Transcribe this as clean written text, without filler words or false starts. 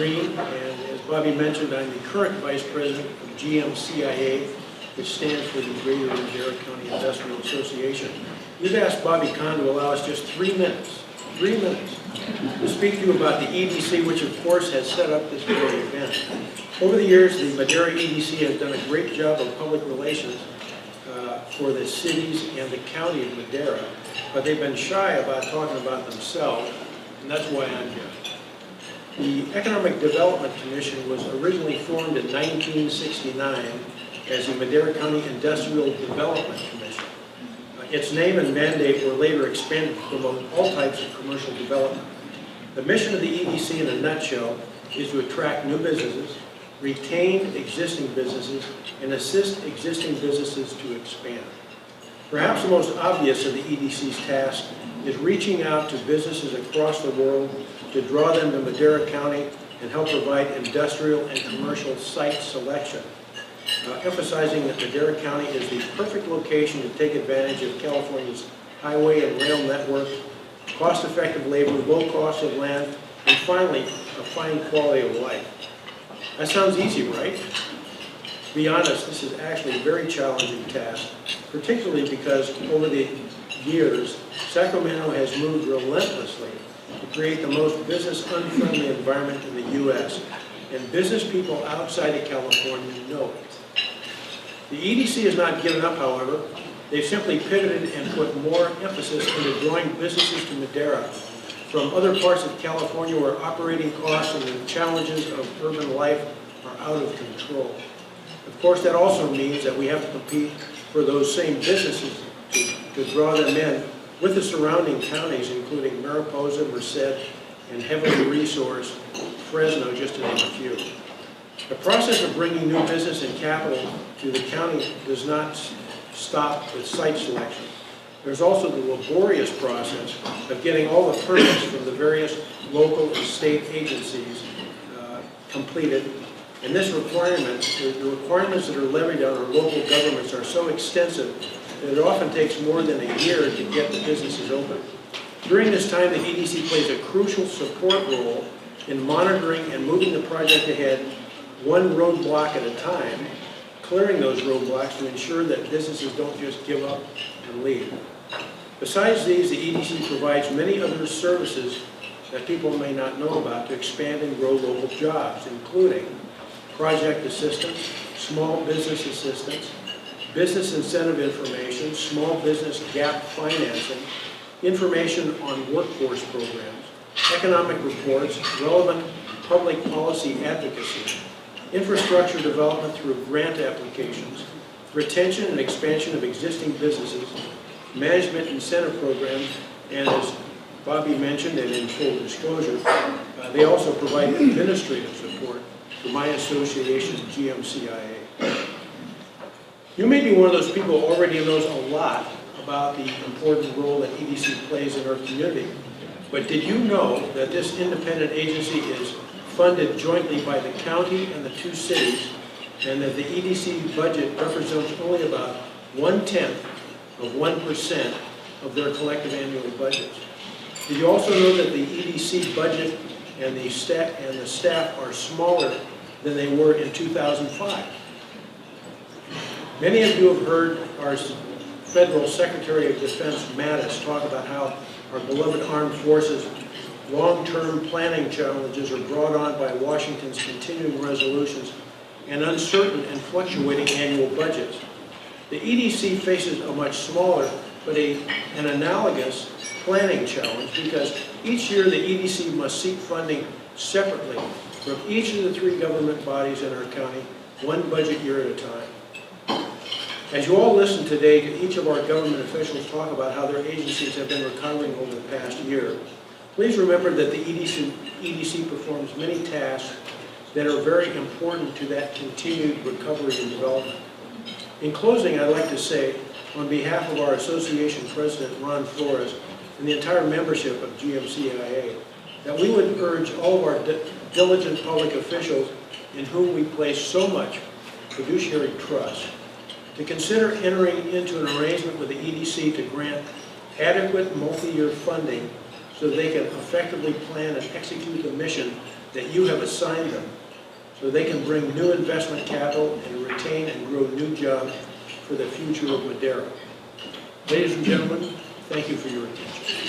Green, and as Bobby mentioned, I'm the current Vice President of GMCIA, which stands for the Greater Madera County Industrial Association. We've asked Bobby Kahn to allow us just 3 minutes, to speak to you about the EDC, which of course has set up this very event. Over the years, the Madera EDC has done a great job of public relations for the cities and the county of Madera, but they've been shy about talking about themselves, and that's why I'm here. The Economic Development Commission was originally formed in 1969 as the Madera County Industrial Development Commission. Its name and mandate were later expanded to promote all types of commercial development. The mission of the EDC in a nutshell is to attract new businesses, retain existing businesses, and assist existing businesses to expand. Perhaps the most obvious of the EDC's tasks is reaching out to businesses across the world to draw them to Madera County and help provide industrial and commercial site selection, emphasizing that Madera County is the perfect location to take advantage of California's highway and rail network, cost-effective labor, low cost of land, and finally, a fine quality of life. That sounds easy, right? To be honest, this is actually a very challenging task, particularly because over the years, Sacramento has moved relentlessly to create the most business-unfriendly environment in the U.S., and business people outside of California know it. The EDC has not given up, however. They've simply pivoted and put more emphasis into drawing businesses to Madera from other parts of California where operating costs and the challenges of urban life are out of control. Of course, that also means that we have to compete for those same businesses to draw them in with the surrounding counties, including Mariposa, Merced, and heavily resourced Fresno, just to name a few. The process of bringing new business and capital to the county does not stop with site selection. There's also the laborious process of getting all the permits from the various local and state agencies completed. And this requirement, the requirements that are levied on our local governments are so extensive that it often takes more than a year to get the businesses open. During this time, the EDC plays a crucial support role in monitoring and moving the project ahead one roadblock at a time, clearing those roadblocks to ensure that businesses don't just give up and leave. Besides these, the EDC provides many other services that people may not know about to expand and grow local jobs, including project assistance, small business assistance, business incentive information, small business gap financing, information on workforce programs, economic reports, relevant public policy advocacy, infrastructure development through grant applications, retention and expansion of existing businesses, management incentive programs, and as Bobby mentioned, and in full disclosure, they also provide administrative support to my association, GMCIA. You may be one of those people who already knows a lot about the important role that EDC plays in our community. But did you know that this independent agency is funded jointly by the county and the 2 cities, and that the EDC budget represents only about 0.1% of their collective annual budgets? Did you also know that the EDC budget and the staff are smaller than they were in 2005? Many of you have heard our Federal Secretary of Defense, Mattis, talk about how our beloved armed forces' long-term planning challenges are brought on by Washington's continuing resolutions and uncertain and fluctuating annual budgets. The EDC faces a much smaller but an analogous planning challenge because each year the EDC must seek funding separately from each of the 3 government bodies in our county, one budget year at a time. As you all listen today to each of our government officials talk about how their agencies have been recovering over the past year, please remember that the EDC performs many tasks that are very important to that continued recovery and development. In closing, I'd like to say, on behalf of our association president, Ron Flores, and the entire membership of GMCIA, that we would urge all of our diligent public officials in whom we place so much fiduciary trust to consider entering into an arrangement with the EDC to grant adequate multi-year funding so they can effectively plan and execute the mission that you have assigned them, so they can bring new investment capital and retain and grow new jobs for the future of Madera. Ladies and gentlemen, thank you for your attention.